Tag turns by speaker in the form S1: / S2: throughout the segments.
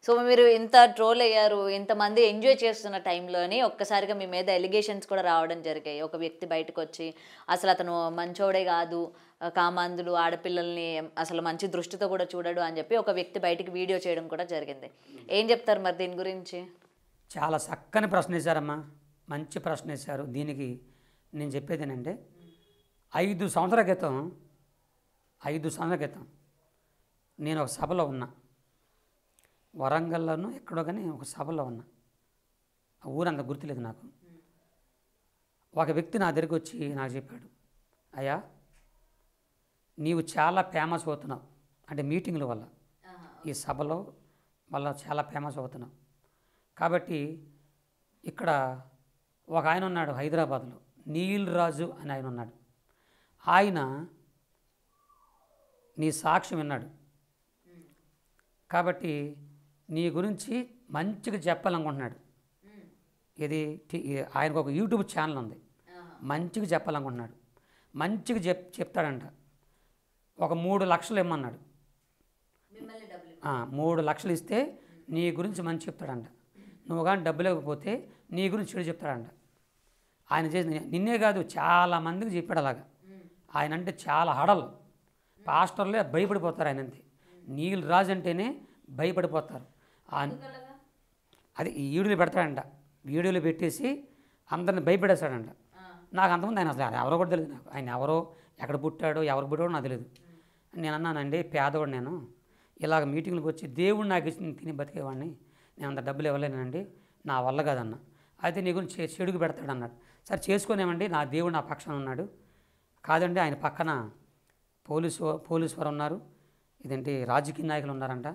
S1: So మీరు ఇంత troll అయ్యారు, ఇంతమంది ఎంజాయ్ చేస్తున్న టైంలోని ఒక్కసారిగా మీ మీద ఎలిగేషన్స్ కూడా రావడం జరిగాయి. ఒక వ్యక్తి బయటకొచ్చి అసలు అతను మంచోడే కాదు, కామాంధులు ఆడపిల్లల్ని అసలు మంచి దృష్టితో కూడా చూడడు అని చెప్పి ఒక వ్యక్తి బయటికి వీడియో చేయడం కూడా జరిగింది. ఏం చెప్తారు మరి దీని గురించి?
S2: చాలా చక్కని ప్రశ్న వేశారమ్మా, మంచి ప్రశ్న వేశారు. దీనికి నేను చెప్పేది ఏంటంటే 5 సంవత్సరాల క్రితం నేను ఒక సభలో ఉన్నా, వరంగల్లోనూ ఎక్కడో కానీ ఒక సభలో ఉన్నా, ఆ ఊరంత గుర్తులేదు నాకు. ఒక వ్యక్తి నా దగ్గరికి వచ్చి నాకు చెప్పాడు, అయ్యా నీవు చాలా ఫేమస్ అవుతున్నావు, అంటే మీటింగ్ల వల్ల, ఈ సభలో వల్ల చాలా ఫేమస్ అవుతున్నావు కాబట్టి ఇక్కడ ఒక ఆయన ఉన్నాడు హైదరాబాద్లో, నీల్ రాజు అని ఆయన ఉన్నాడు. ఆయన నీ సాక్ష్యం విన్నాడు కాబట్టి నీ గురించి మంచిగా చెప్పాలనుకుంటున్నాడు. ఇది ఆయనకు ఒక యూట్యూబ్ ఛానల్ ఉంది, మంచిగా చెప్పాలనుకుంటున్నాడు, మంచిగా చెప్తాడంట. ఒక 3 లక్షలు ఇమ్మన్నాడు. 3 లక్షలు ఇస్తే నీ గురించి మంచి చెప్తాడంట. నువ్వు కానీ డబ్బులు ఇవ్వకపోతే నీ గురించి చెడు చెప్తాడంట. ఆయన చేసి నిన్నే కాదు చాలామందికి చెప్పాడు అలాగా. ఆయన అంటే చాలా హడలు, పాస్టర్లే భయపడిపోతారు ఆయన అంతే. నీల్ రాజు అంటేనే భయపడిపోతారు. అది ఈ వీడియోలు పెడతాడంట, వీడియోలు పెట్టేసి అందరిని భయపెడేస్తాడంట. నాకు అంతమంది ఆయన అసలు ఎవరో కూడా తెలియదు, నాకు ఆయన ఎవరో ఎక్కడ పుట్టాడో ఎవరు పుట్టాడో నాకు తెలియదు. నేను అన్నానండి పేదవాడు, నేను ఇలాగ మీటింగ్లకు వచ్చి దేవుడు నాకు ఇచ్చి తిని బతికేవాడిని, నేను అంత డబ్బులు ఇవ్వలేనండి, నా వల్ల కాదన్న. అయితే నీ గురించి చెడుగు పెడతాడు అన్నాడు. సరే చేసుకునేమండి, నా దేవుడు నా పక్షాన ఉన్నాడు. కాదండి ఆయన పక్కన పోలీసు వారు ఉన్నారు, ఇదేంటి రాజకీయ నాయకులు ఉన్నారంట,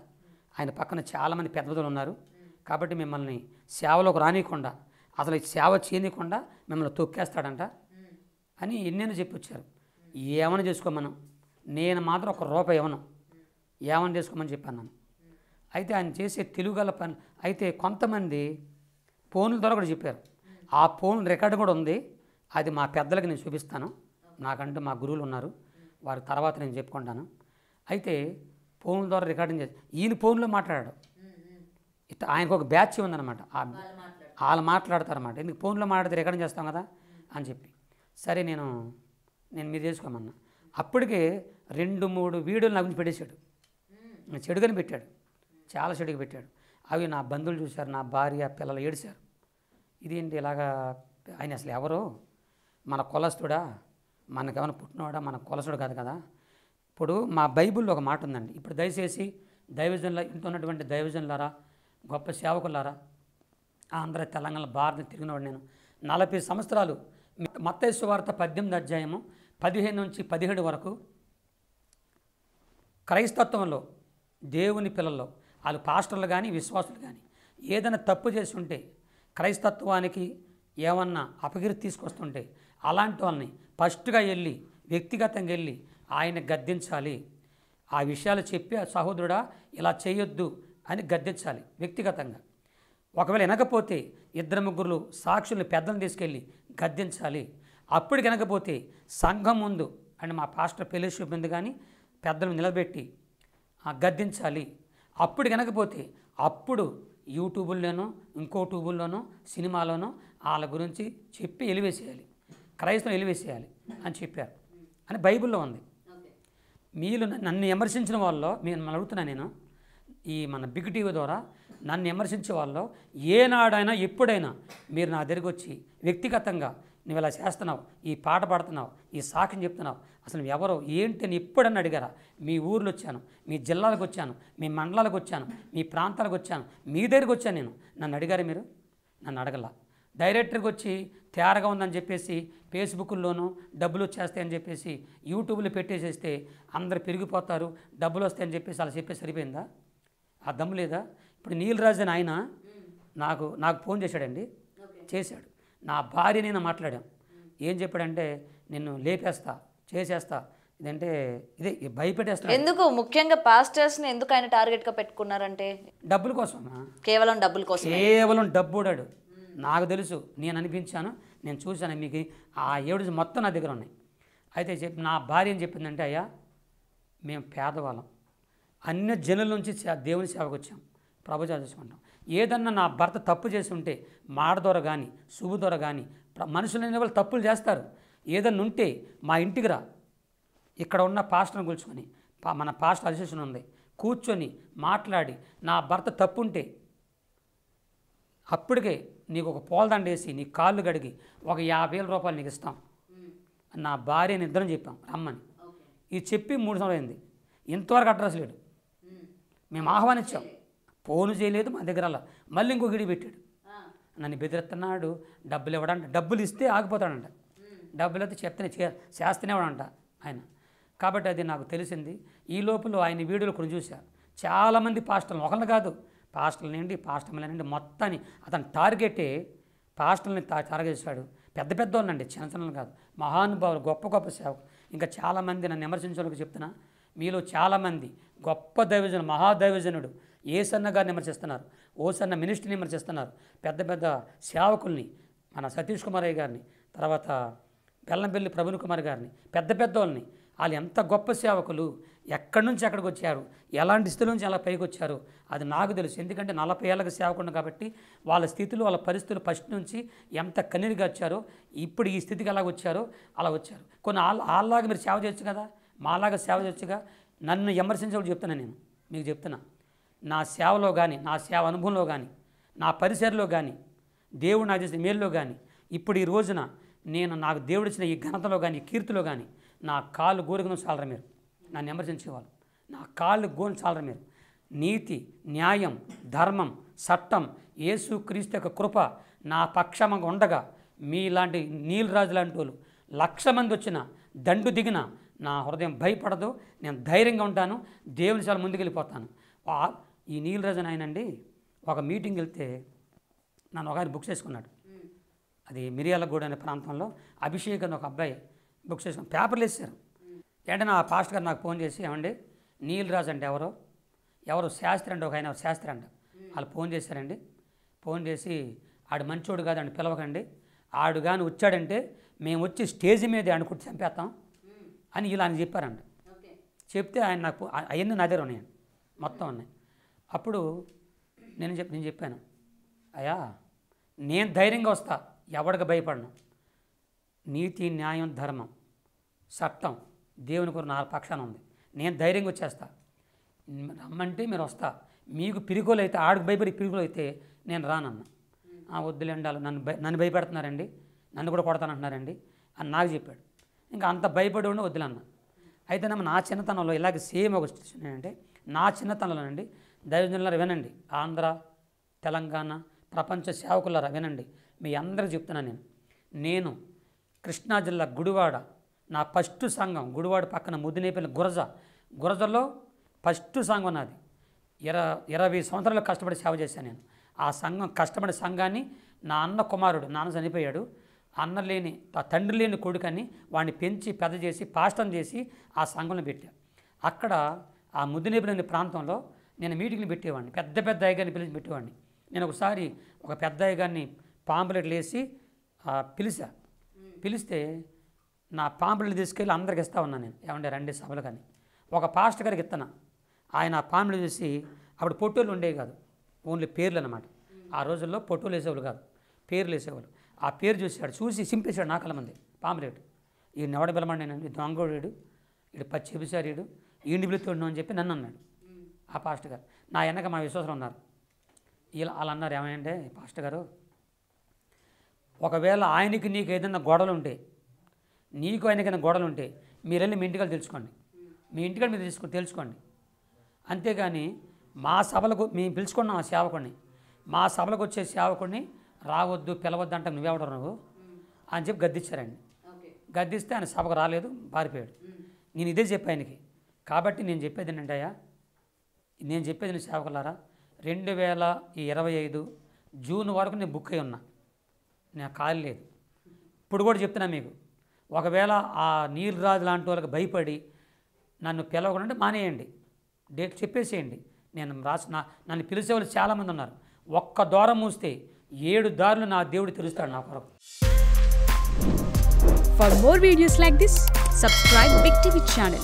S2: ఆయన పక్కన చాలామంది పెద్దలు ఉన్నారు కాబట్టి మిమ్మల్ని సేవలోకి రానియకుండా, అసలు సేవ చేయనీయకుండా మిమ్మల్ని తొక్కేస్తాడంట అని ఎన్నెన్నో చెప్పొచ్చారు. ఏమని చేసుకోమను, నేను మాత్రం ₹1 ఇవ్వను, ఏమని చేసుకోమని చెప్పాను. అయితే ఆయన చేసే తెలుగుగల పని అయితే కొంతమంది ఫోన్ల ద్వారా కూడా చెప్పారు. ఆ ఫోన్ రికార్డు కూడా ఉంది, అది మా పెద్దలకి నేను చూపిస్తాను, నాకంటూ మా గురువులు ఉన్నారు, వారి తర్వాత నేను చెప్పుకుంటాను. అయితే ఫోన్ల ద్వారా రికార్డింగ్ చేసి ఈయన ఫోన్లో మాట్లాడాడు. ఇట్లా ఆయనకు ఒక బ్యాచ్ ఉందన్నమాట, వాళ్ళు మాట్లాడతారన్నమాట. ఎందుకు ఫోన్లో మాట్లాడితే రికార్డింగ్ చేస్తాం కదా అని చెప్పి, సరే నేను మీరు చేసుకోమన్నా. అప్పటికే 2-3 వీడియోలు నా గురించి పెట్టేశాడు, చెడుగాని పెట్టాడు, చాలా చెడుగా పెట్టాడు. అవి నా బంధువులు చూశారు, నా భార్య పిల్లలు ఏడిశారు. ఇదేంటి ఇలాగా, ఆయన అసలు ఎవరో, మన కులస్తుడా, మనకేమైనా పుట్టినవాడా, మన కులస్తుడు కాదు కదా. ఇప్పుడు మా బైబిల్లో ఒక మాట ఉందండి, ఇప్పుడు దయచేసి దైవజనుల ఇంట్లో ఉన్నటువంటి దైవజనులారా, గొప్ప సేవకులారా, ఆంధ్ర తెలంగాణ భారతం తిరిగినవాడు నేను 40 సంవత్సరాలు. మత్తయి సువార్త 18వ అధ్యాయము 15 నుంచి 17 వరకు క్రైస్తత్వంలో దేవుని పిల్లల్లో వాళ్ళు పాస్టర్లు కానీ విశ్వాసులు కానీ ఏదైనా తప్పు చేసి ఉంటే, క్రైస్తత్వానికి ఏమన్నా అపకీర్తి తీసుకొస్తుంటే అలాంటి వాళ్ళని ఫస్ట్గా వెళ్ళి వ్యక్తిగతంగా వెళ్ళి ఆయన గద్దించాలి. ఆ విషయాలు చెప్పి సహోదరుడా ఇలా చేయొద్దు అని గద్దించాలి వ్యక్తిగతంగా. ఒకవేళ వినకపోతే 2-3 సాక్షుల్ని పెద్దలను తీసుకెళ్ళి గద్దించాలి. అప్పుడు వినకపోతే సంఘం ముందు అంటే మా పాస్టర్ ఫెలోషిప్ ముందు కానీ పెద్దలు నిలబెట్టి గద్దించాలి. అప్పుడు వినకపోతే అప్పుడు యూట్యూబుల్లోనో ఇంకో ట్యూబుల్లోనో సినిమాలోనో వాళ్ళ గురించి చెప్పి ఎలివేసేయాలి, క్రైస్తవం ఎలివేసేయాలి అని చెప్పారు అని బైబిల్లో ఉంది. మీరు నన్ను విమర్శించిన వాళ్ళలో మిమ్మల్ని అడుగుతున్నా నేను, ఈ మన బిగ్ టీవీ ద్వారా నన్ను విమర్శించే వాళ్ళలో ఏనాడైనా ఎప్పుడైనా మీరు నా దగ్గరికి వచ్చి వ్యక్తిగతంగా నువ్వు ఇలా చేస్తున్నావు, ఈ పాట పాడుతున్నావు, ఈ సాక్ష్యం చెప్తున్నావు, అసలు ఎవరో ఏంటి అని ఎప్పుడన్నా అడిగారా? మీ ఊర్లో వచ్చాను, మీ జిల్లాలకు వచ్చాను, మీ మండలాలకు వచ్చాను, మీ ప్రాంతాలకు వచ్చాను, మీ దగ్గరికి వచ్చాను నేను, నన్ను అడిగారు మీరు? నన్ను అడగల. డైరెక్టర్కి వచ్చి తేరగా ఉందని చెప్పేసి ఫేస్బుక్లోనూ డబ్బులు వచ్చేస్తాయని చెప్పేసి యూట్యూబ్లో పెట్టేసేస్తే అందరు పెరిగిపోతారు, డబ్బులు వస్తాయని చెప్పేసి అలా చెప్పేసి సరిపోయిందా? ఆ దమ్ము లేదా? ఇప్పుడు నీల్ రాజు అని ఆయన నాకు ఫోన్ చేశాడండి, చేశాడు. నా భార్య నేను మాట్లాడాం. ఏం చెప్పాడంటే నిన్ను లేపేస్తా, చేసేస్తా, ఇదంటే ఇదే భయపెట్టేస్తా.
S1: ఎందుకు ముఖ్యంగా పాస్టర్స్ని ఎందుకు ఆయన టార్గెట్గా పెట్టుకున్నారంటే?
S2: డబ్బుల కోసం,
S1: కేవలం డబ్బుల కోసం,
S2: కేవలం డబ్బుడాడు. నాకు తెలుసు, నేను అనిపించాను, నేను చూశాను, మీకు ఆ 7 మొత్తం నా దగ్గర ఉన్నాయి. అయితే నా భార్య ఏం చెప్పిందంటే, అయ్యా మేము పేదవాళ్ళం, అన్య జనుల నుంచి దేవుని సేవకు వచ్చాం, ప్రభు చేసుకుంటాం. ఏదన్నా నా భర్త తప్పు చేసి ఉంటే మాట ద్వారా కానీ శుభ ద్వారా కానీ మనుషులు అనే వాళ్ళు తప్పులు చేస్తారు. ఏదన్నా ఉంటే మా ఇంటికి రా, ఇక్కడ ఉన్న పాస్టర్ని కూర్చొని మన పాస్టర్ అసోసియేషన్ ఉంది, కూర్చొని మాట్లాడి నా భర్త తప్పు ఉంటే అప్పటికే నీకు ఒక పూలదండ వేసి నీ కాళ్ళు కడిగి ఒక 50,000 రూపాయలు నీకు ఇస్తాం. నా భార్యని ఇద్దరం చెప్పాం రమ్మని. ఇది చెప్పి 3 సంవత్సరాలు అయింది. ఇంతవరకు అడ్రస్ లేడు. మేము ఆహ్వానించాం, ఫోను చేయలేదు, మా దగ్గర అలా. మళ్ళీ ఇంకో గిడి పెట్టాడు, నన్ను బెదిరిస్తున్నాడు, డబ్బులు ఇవ్వడంట. డబ్బులు ఇస్తే ఆగిపోతాడంట, డబ్బులు అయితే చెప్తేనే చేస్తేనేవాడంట ఆయన. కాబట్టి అది నాకు తెలిసింది. ఈ లోపల ఆయన వీడియోలు కొన్ని చూశారు. చాలామంది పాస్టర్లు, ఒకరిని కాదు, పాస్టర్లనండి పాస్టర్లనండి మొత్తాన్ని అతను టార్గెటే పాస్టర్ని టార్గెట్ చేశాడు. పెద్ద పెద్ద వాళ్ళండి, చిన్న చిన్నలు కాదు, మహానుభావులు, గొప్ప గొప్ప సేవకు. ఇంకా చాలామంది నన్ను విమర్శించడానికి చెప్తున్నా, మీలో చాలామంది గొప్ప దైవజనుడు, మహాదైవజనుడు ఏసన్న గారిని విమర్శిస్తున్నారు, ఓసన్న మినిస్ట్రీని విమర్శిస్తున్నారు, పెద్ద పెద్ద సేవకుల్ని, మన సతీష్ కుమార్ అయ్య గారిని, తర్వాత బెల్లంపల్లి ప్రవీణ్ కుమార్ గారిని, పెద్ద పెద్ద వాళ్ళని. వాళ్ళు ఎంత గొప్ప సేవకులు, ఎక్కడి నుంచి ఎక్కడికి వచ్చారు, ఎలాంటి స్థితి నుంచి ఎలా పైకి వచ్చారు అది నాకు తెలుసు. ఎందుకంటే 40 ఏళ్ళకి సేవకుడు కాబట్టి వాళ్ళ స్థితులు, వాళ్ళ పరిస్థితులు ఫస్ట్ నుంచి ఎంత కన్నీరుగా వచ్చారో, ఇప్పుడు ఈ స్థితికి ఎలాగ వచ్చారో అలా వచ్చారు. కొన్ని వాళ్ళలాగా మీరు సేవ చేయొచ్చు కదా, మాలాగా సేవ చేయొచ్చుగా. నన్ను విమర్శించడం చెప్తున్నా, నేను మీకు చెప్తున్నా, నా సేవలో కానీ, నా సేవ అనుభవంలో కానీ, నా పరిసరలో కానీ, దేవుడు నాకు చేసిన మేలులో కానీ, ఇప్పుడు ఈ రోజున నేను నాకు దేవుడిచ్చిన ఈ ఘనతలో కానీ, కీర్తిలో కానీ నా కాళ్ళు గోరుకుని చాలరా మీరు నన్ను విమర్శించేవాళ్ళు. నా కాళ్ళు గోను చాలరా మీరు. నీతి, న్యాయం, ధర్మం, చట్టం, యేసు క్రీస్తు యొక్క కృప నా పక్షంగా ఉండగా మీలాంటి నీలరాజు లాంటి వాళ్ళు 1,00,000 మంది వచ్చిన దండు దిగిన నా హృదయం భయపడదు. నేను ధైర్యంగా ఉంటాను, దేవుని చాలా ముందుకెళ్ళిపోతాను. ఈ నీలరాజు ఆయనండి ఒక మీటింగ్ వెళ్తే నన్ను ఒక ఆయన బుక్ చేసుకున్నాడు. అది మిర్యాలగూడ అనే ప్రాంతంలో అభిషేక్ అని ఒక అబ్బాయి బుక్ చేసుకుని పేపర్లు వేసారు. వెంటనే ఆ పాస్టర్ గారు నాకు ఫోన్ చేసి, ఏమండి నీలరాజు అంటే ఎవరు శాస్త్రి అండి, ఒక ఆయన శాస్త్రి అంట, వాళ్ళు ఫోన్ చేశారండి. ఫోన్ చేసి ఆడు మంచోడు కాదు అని పిలవకండి, ఆడు కానీ వచ్చాడంటే మేము వచ్చి స్టేజ్ మీద అనుకుంటే చంపేస్తాం అని ఇలా అని చెప్పారంట. చెప్తే ఆయన నాకు అవన్నీ నా దగ్గర ఉన్నాయండి, మొత్తం ఉన్నాయి. అప్పుడు నేను చెప్పాను, అయ్యా నేను ధైర్యంగా వస్తా, ఎవడికి భయపడను. నీతి, న్యాయం, ధర్మం, చట్టం దేవుని కొరకు నా పక్షాన ఉంది, నేను ధైర్యంగా వచ్చేస్తా. రమ్మంటే మీరు వస్తా, మీకు పిరికోలు అయితే, ఆడికి భయపడి పిరికోలు అయితే నేను రానన్నా. వద్దులేండి, వాళ్ళు నన్ను భయపెడుతున్నారండి, నన్ను కూడా కొడతానంటున్నారండి అని నాకు చెప్పాడు. ఇంకా అంత భయపడి ఉండి వద్దులన్నా. అయితే నా చిన్నతనంలో ఇలాగే సేమ్ ఒక సిచ్యువేషన్ ఏంటంటే, నా చిన్నతనంలోనండి దైవజనులారా వినండి, ఆంధ్ర, తెలంగాణ, ప్రపంచ సేవకులారా వినండి, మీ అందరికీ చెప్తున్నాను. నేను కృష్ణా జిల్లా గుడివాడ, నా ఫస్ట్ సంఘం గుడివాడ పక్కన ముద్దునేపల్లి గురజలో ఫస్ట్ సంఘం నాది. 20 సంవత్సరాలు కష్టపడి సేవ చేశాను నేను. ఆ సంఘం కష్టపడే సంఘాన్ని నా అన్న కుమారుడు, నాన్న చనిపోయాడు, అన్న లేని తండ్రి లేని కొడుకని వాడిని పెంచి పెద్ద చేసి పాస్టర్ని చేసి ఆ సంఘంలో పెట్టా. అక్కడ ఆ ముద్దునేపల్లి ప్రాంతంలో నేను మీటింగ్లు పెట్టేవాడిని, పెద్ద పెద్ద అయ్యగారిని పిలిచి పెట్టేవాడిని. నేను ఒకసారి ఒక పెద్ద అయ్యగారిని పాంపులెట్లు వేసి పిలిస్తే నా పాంపులెట్లు తీసుకెళ్ళి అందరికి ఇస్తా ఉన్నాను నేను. ఏమంటే రండి సభలు కానీ, ఒక పాస్టర్ గారికి ఇస్తాను. ఆయన ఆ పాంపులెట్లు చూసి, అప్పుడు పొట్టోళ్ళు ఉండేవి కాదు, ఓన్లీ పేర్లు అన్నమాట. ఆ రోజుల్లో పొట్టోలు వేసేవాళ్ళు కాదు, పేర్లు వేసేవాళ్ళు. ఆ పేరు చూసి సింపేశాడు నా కళ్ళ మంది పాంపులెట్. ఈ నెవడ బెలమండి, నేను దొంగోడు, ఇడు పచ్చి ఎబిసారీడు, ఈండి పిలుతుండు అని చెప్పి నన్ను అన్నాడు ఆ పాస్టర్ గారు. నా వెనక మా విశ్వాసం ఉన్నారు. వాళ్ళు అన్నారు, ఏమంటే పాస్టర్ గారు, ఒకవేళ ఆయనకి నీకు ఏదైనా గొడవలు ఉంటే, నీకు ఆయనకైనా గొడవలు ఉంటే మీరు వెళ్ళి మీ ఇంటికి తెలుసుకోండి, మీ ఇంటికి మీరు తెలుసుకోండి. అంతేగాని మా సభలకు మేము పిలుచుకున్నాం ఆ సేవకుడిని, మా సభలకు వచ్చే సేవకుడిని రావద్దు పిలవద్దు అంటే నువ్వెవడరు నువ్వు అని చెప్పి గద్దించారండి. గద్దిస్తే ఆయన సభకు రాలేదు, పారిపోయాడు. నేను ఇదే చెప్పా ఆయనకి. కాబట్టి నేను చెప్పేది ఏంటంటే, అయ్యా నేను చెప్పేది నేను సేవకులారా, 2025 జూన్ వరకు నేను బుక్ అయి ఉన్నా, నేను ఖాళీ లేదు. ఇప్పుడు కూడా చెప్తున్నా మీకు, ఒకవేళ ఆ నీలరాజు లాంటి వాళ్ళకి భయపడి నన్ను పిలవకుండా మానేయండి, డేట్ చెప్పేసేయండి. నేను నన్ను పిలిచే వాళ్ళు చాలామంది ఉన్నారు. ఒక్క ద్వారం మూస్తే 7 దారులు నా దేవుడు తెరుస్తాడు నా కొరకు.
S3: For more videos like this, subscribe Big TV channel.